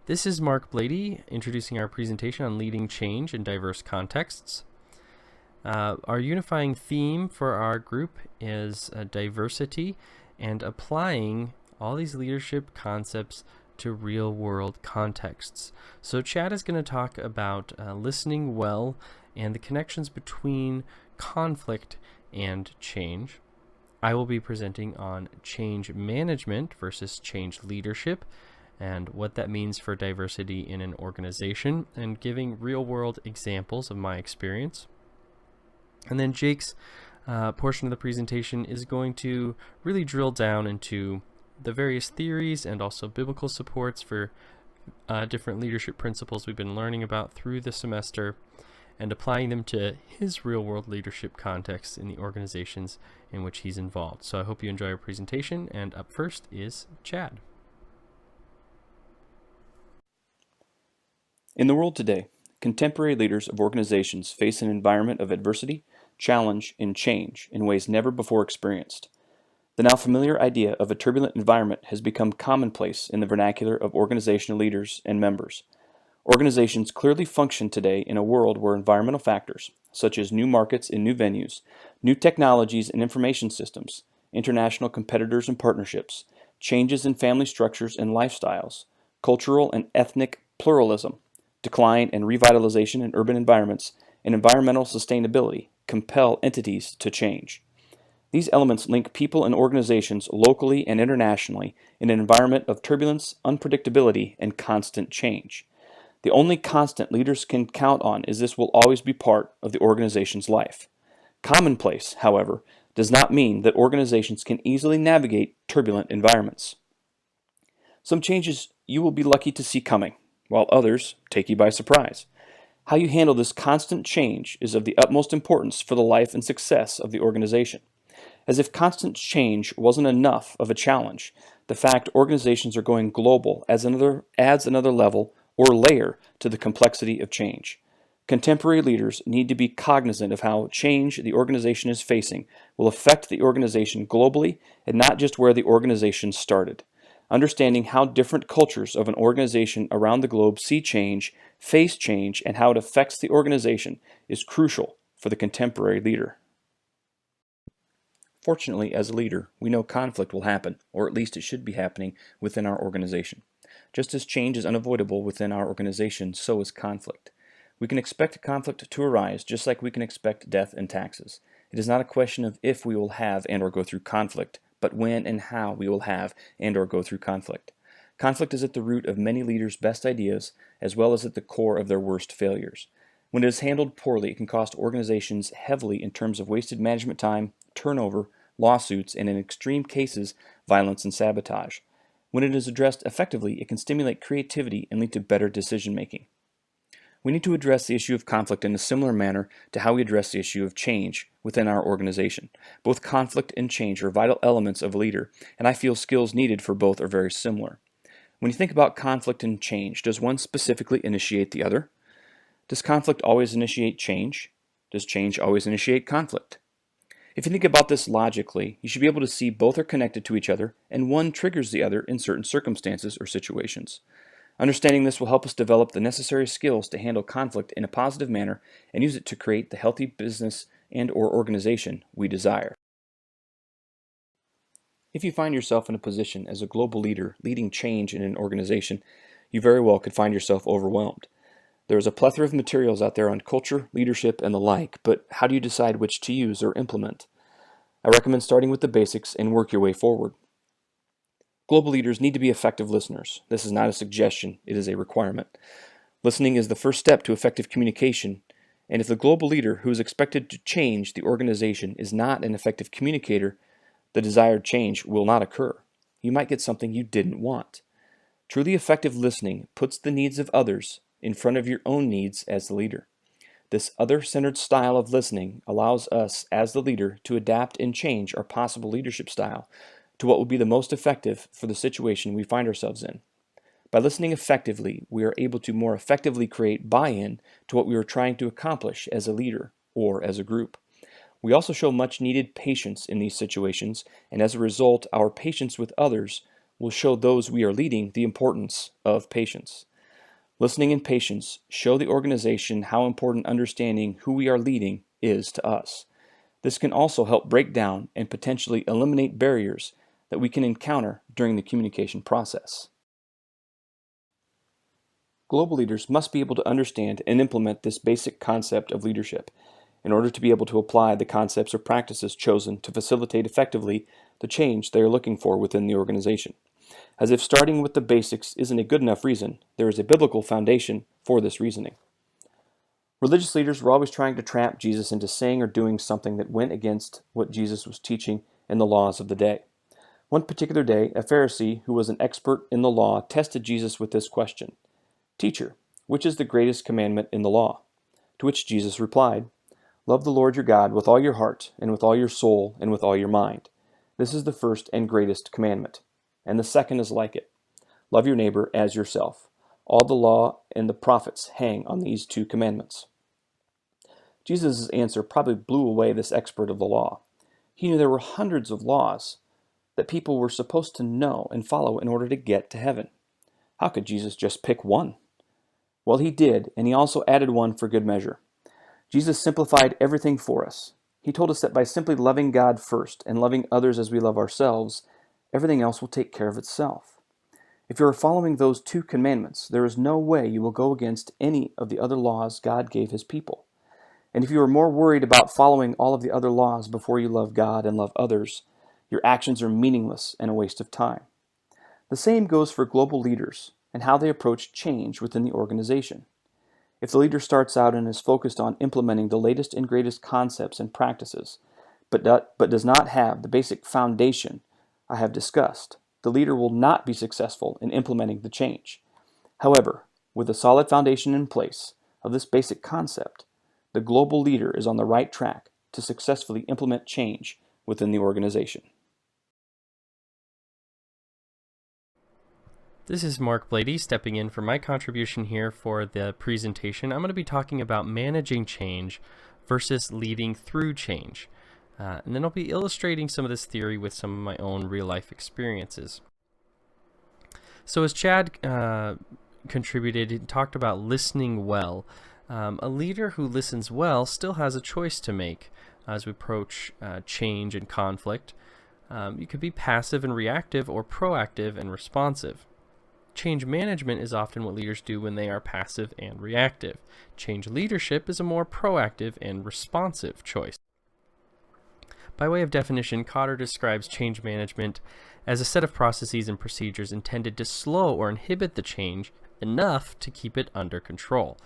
This is Mark Blaede introducing our presentation on leading change in diverse contexts. Our unifying theme for our group is diversity and applying all these leadership concepts to real-world contexts. So Chad is going to talk about listening well and the connections between conflict and change. I will be presenting on change management versus change leadership and what that means for diversity in an organization, and giving real-world examples of my experience. And then Jake's portion of the presentation is going to really drill down into the various theories and also biblical supports for different leadership principles we've been learning about through the semester and applying them to his real-world leadership context in the organizations in which he's involved. So I hope you enjoy our presentation, and up first is Chad. In the world today, contemporary leaders of organizations face an environment of adversity, challenge, and change in ways never before experienced. The now familiar idea of a turbulent environment has become commonplace in the vernacular of organizational leaders and members. Organizations clearly function today in a world where environmental factors, such as new markets and new venues, new technologies and information systems, international competitors and partnerships, changes in family structures and lifestyles, cultural and ethnic pluralism, decline and revitalization in urban environments, and environmental sustainability compel entities to change. These elements link people and organizations locally and internationally in an environment of turbulence, unpredictability, and constant change. The only constant leaders can count on is this will always be part of the organization's life. Commonplace, however, does not mean that organizations can easily navigate turbulent environments. Some changes you will be lucky to see coming, while others take you by surprise. How you handle this constant change is of the utmost importance for the life and success of the organization. As if constant change wasn't enough of a challenge, the fact organizations are going global adds another level or layer to the complexity of change. Contemporary leaders need to be cognizant of how change the organization is facing will affect the organization globally and not just where the organization started. Understanding how different cultures of an organization around the globe see change, face change, and how it affects the organization is crucial for the contemporary leader. Fortunately, as a leader, we know conflict will happen, or at least it should be happening within our organization. Just as change is unavoidable within our organization, so is conflict. We can expect conflict to arise just like we can expect death and taxes. It is not a question of if we will have and or go through conflict, but when and how we will have and or go through conflict. Conflict is at the root of many leaders' best ideas, as well as at the core of their worst failures. When it is handled poorly, it can cost organizations heavily in terms of wasted management time, turnover, lawsuits, and in extreme cases, violence and sabotage. When it is addressed effectively, it can stimulate creativity and lead to better decision-making. We need to address the issue of conflict in a similar manner to how we address the issue of change within our organization. Both conflict and change are vital elements of a leader, and I feel skills needed for both are very similar. When you think about conflict and change, does one specifically initiate the other? Does conflict always initiate change? Does change always initiate conflict? If you think about this logically, you should be able to see both are connected to each other, and one triggers the other in certain circumstances or situations. Understanding this will help us develop the necessary skills to handle conflict in a positive manner and use it to create the healthy business and/or organization we desire. If you find yourself in a position as a global leader leading change in an organization, you very well could find yourself overwhelmed. There is a plethora of materials out there on culture, leadership, and the like, but how do you decide which to use or implement? I recommend starting with the basics and work your way forward. Global leaders need to be effective listeners. This is not a suggestion, it is a requirement. Listening is the first step to effective communication, and if the global leader who is expected to change the organization is not an effective communicator, the desired change will not occur. You might get something you didn't want. Truly effective listening puts the needs of others in front of your own needs as the leader. This other-centered style of listening allows us as the leader to adapt and change our possible leadership style to what will be the most effective for the situation we find ourselves in. By listening effectively, we are able to more effectively create buy-in to what we are trying to accomplish as a leader or as a group. We also show much needed patience in these situations, and as a result, our patience with others will show those we are leading the importance of patience. Listening and patience show the organization how important understanding who we are leading is to us. This can also help break down and potentially eliminate barriers that we can encounter during the communication process. Global leaders must be able to understand and implement this basic concept of leadership in order to be able to apply the concepts or practices chosen to facilitate effectively the change they are looking for within the organization. As if starting with the basics isn't a good enough reason, there is a biblical foundation for this reasoning. Religious leaders were always trying to trap Jesus into saying or doing something that went against what Jesus was teaching in the laws of the day. One particular day, a Pharisee who was an expert in the law tested Jesus with this question: "Teacher, which is the greatest commandment in the law?" To which Jesus replied, "Love the Lord your God with all your heart, and with all your soul, and with all your mind. This is the first and greatest commandment. And the second is like it. Love your neighbor as yourself. All the law and the prophets hang on these two commandments." Jesus' answer probably blew away this expert of the law. He knew there were hundreds of laws that people were supposed to know and follow in order to get to heaven. How could Jesus just pick one? Well, he did, and he also added one for good measure. Jesus simplified everything for us. He told us that by simply loving God first and loving others as we love ourselves, everything else will take care of itself. If you are following those two commandments, there is no way you will go against any of the other laws God gave his people. And if you are more worried about following all of the other laws before you love God and love others, your actions are meaningless and a waste of time. The same goes for global leaders and how they approach change within the organization. If the leader starts out and is focused on implementing the latest and greatest concepts and practices, but does not have the basic foundation I have discussed, the leader will not be successful in implementing the change. However, with a solid foundation in place of this basic concept, the global leader is on the right track to successfully implement change within the organization. This is Mark Blaede stepping in for my contribution here for the presentation. I'm going to be talking about managing change versus leading through change. And then I'll be illustrating some of this theory with some of my own real-life experiences. So as Chad contributed, he talked about listening well. A leader who listens well still has a choice to make as we approach change and conflict. You could be passive and reactive or proactive and responsive. Change management is often what leaders do when they are passive and reactive. Change leadership is a more proactive and responsive choice. By way of definition, Cotter describes change management as a set of processes and procedures intended to slow or inhibit the change enough to keep it under control.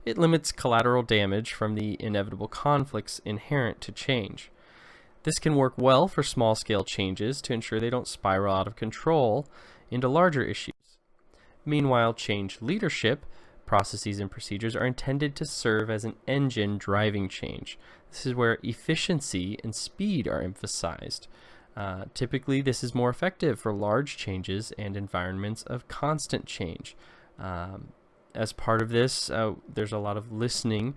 It limits collateral damage from the inevitable conflicts inherent to change. This can work well for small-scale changes to ensure they don't spiral out of control into larger issues. Meanwhile, change leadership processes and procedures are intended to serve as an engine driving change. This is where efficiency and speed are emphasized. Typically, this is more effective for large changes and environments of constant change. As part of this, there's a lot of listening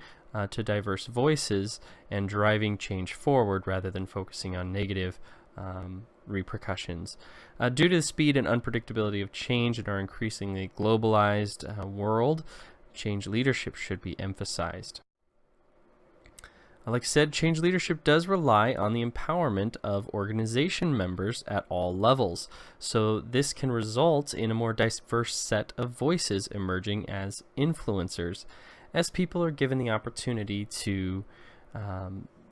to diverse voices and driving change forward rather than focusing on negative repercussions. Due to the speed and unpredictability of change in our increasingly globalized world, change leadership should be emphasized. Like I said, change leadership does rely on the empowerment of organization members at all levels. So this can result in a more diverse set of voices emerging as influencers, as people are given the opportunity to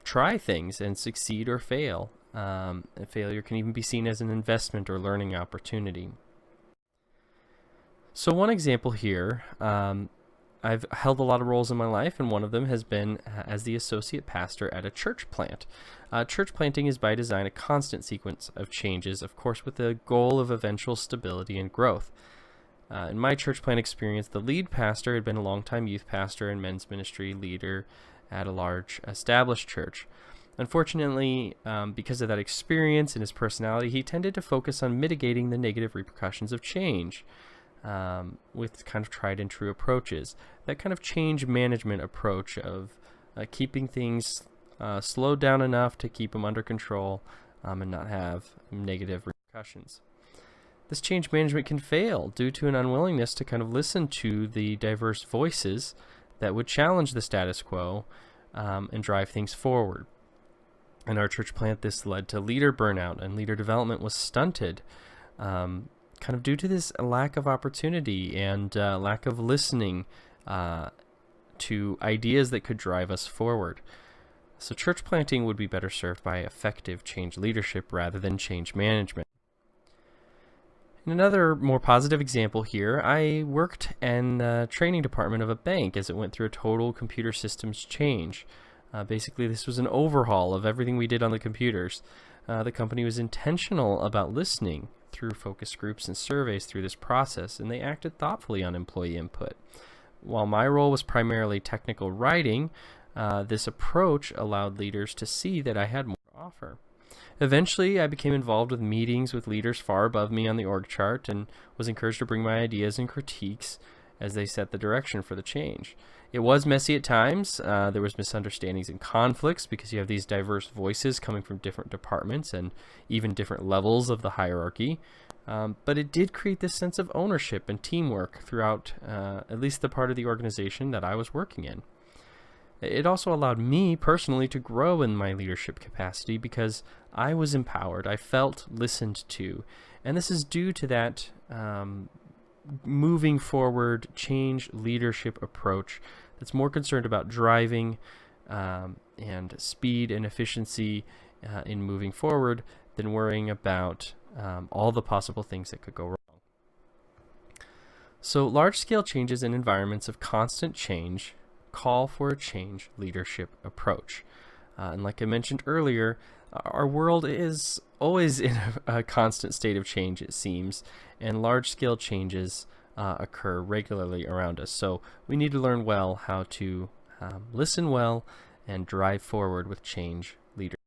try things and succeed or fail. Failure can even be seen as an investment or learning opportunity. So one example here, I've held a lot of roles in my life, and one of them has been as the associate pastor at a church plant. Church planting is by design a constant sequence of changes, of course, with the goal of eventual stability and growth. In my church plant experience, the lead pastor had been a longtime youth pastor and men's ministry leader at a large established church. Unfortunately, because of that experience and his personality, he tended to focus on mitigating the negative repercussions of change with kind of tried and true approaches. That kind of change management approach of keeping things slowed down enough to keep them under control and not have negative repercussions. this change management can fail due to an unwillingness to kind of listen to the diverse voices that would challenge the status quo and drive things forward. In our church plant, this led to leader burnout, and leader development was stunted, kind of due to this lack of opportunity and lack of listening to ideas that could drive us forward. So church planting would be better served by effective change leadership rather than change management. In another more positive example here, I worked in the training department of a bank as it went through a total computer systems change. Basically, this was an overhaul of everything we did on the computers. The company was intentional about listening through focus groups and surveys through this process, and they acted thoughtfully on employee input. While my role was primarily technical writing, this approach allowed leaders to see that I had more to offer. Eventually, I became involved with meetings with leaders far above me on the org chart and was encouraged to bring my ideas and critiques as they set the direction for the change. It was messy at times. There was misunderstandings and conflicts because you have these diverse voices coming from different departments and even different levels of the hierarchy. But it did create this sense of ownership and teamwork throughout at least the part of the organization that I was working in. It also allowed me personally to grow in my leadership capacity because I was empowered. I felt listened to. And this is due to that moving forward change leadership approach that's more concerned about driving and speed and efficiency in moving forward than worrying about all the possible things that could go wrong. So large-scale changes in environments of constant change call for a change leadership approach. And like I mentioned earlier, our world is always in a constant state of change, it seems, and large-scale changes occur regularly around us. So we need to learn well how to listen well and drive forward with change leadership.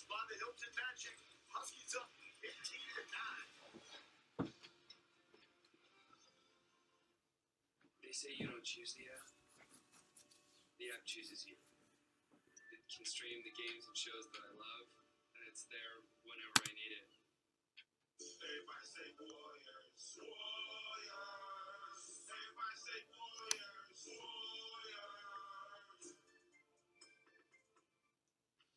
By the Hilton Magic, Huskies up 15-9. They say you don't choose the app. The app chooses you. It can stream the games and shows that I love, and it's there whenever I need it. Everybody say Warriors, Warriors. Everybody say Warriors, Warriors.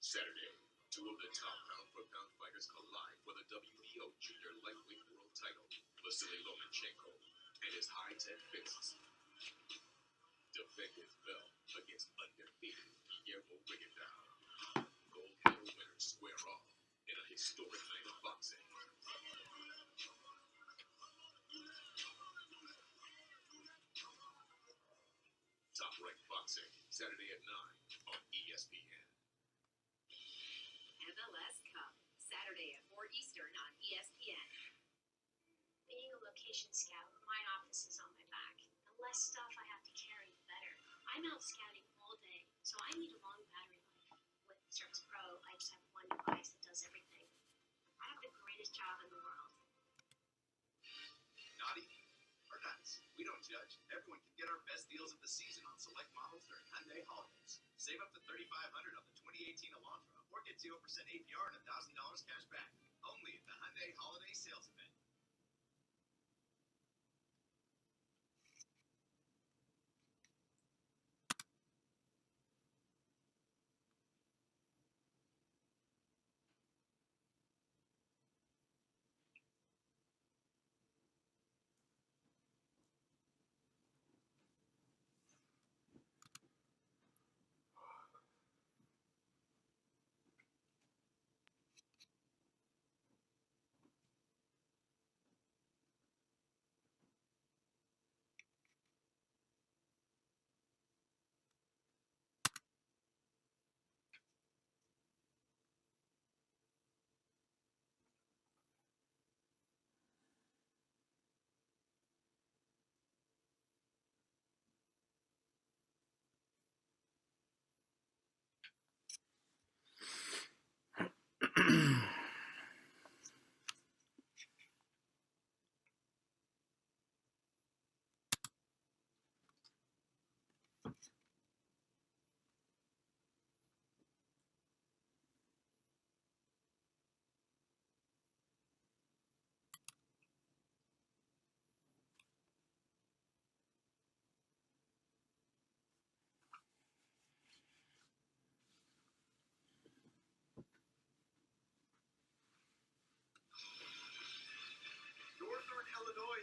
Saturday, two of the top pound-for-pound fighters collide for the WBO Junior Lightweight World Title. Vasily Lomachenko and his high-tech fists defend his belt against undefeated Guillermo Rigondeaux. Gold medal winners square off in a historic night of boxing. Top Rank Boxing, Saturday at 9 on ESPN. MLS Cup, Saturday at 4 Eastern on ESPN. Being a location scout, my office is on my back. The less stuff I have to carry, the better. I'm out scouting all day, so I need a long battery life. With Service Pro, I just have one device that does everything. I have the greatest job in the world. Naughty or nice, we don't judge. Everyone can get our best deals of the season on select models during Hyundai holidays. Save up to $3,500 on the 2018 Elantra, or get 0% APR and $1,000 cash back. Only at the Hyundai Holiday Sales Event.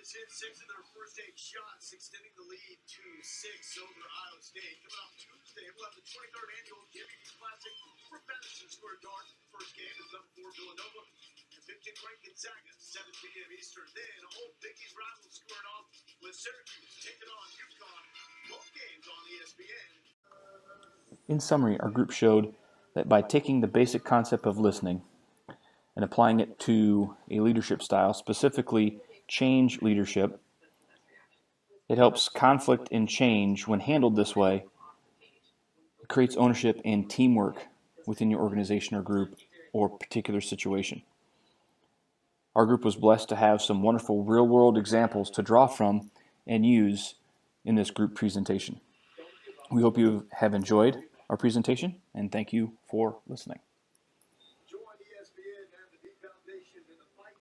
has hit 6 of their first 8 shots, extending the lead to 6 over Iowa State. Coming off Tuesday, we'll have the 23rd annual MVP Classic for Madison Square Garden. First game is number 4 Villanova and 15th ranked Gonzaga, 7 p.m. Eastern. Then Old Big East rival squared off with Syracuse taking on UConn. Both games on ESPN. In summary, our group showed that by taking the basic concept of listening and applying it to a leadership style, specifically change leadership, it helps conflict and change when handled this way. It creates ownership and teamwork within your organization or group or particular situation. Our group was blessed to have some wonderful real-world examples to draw from and use in this group presentation. We hope you have enjoyed our presentation, and thank you for listening.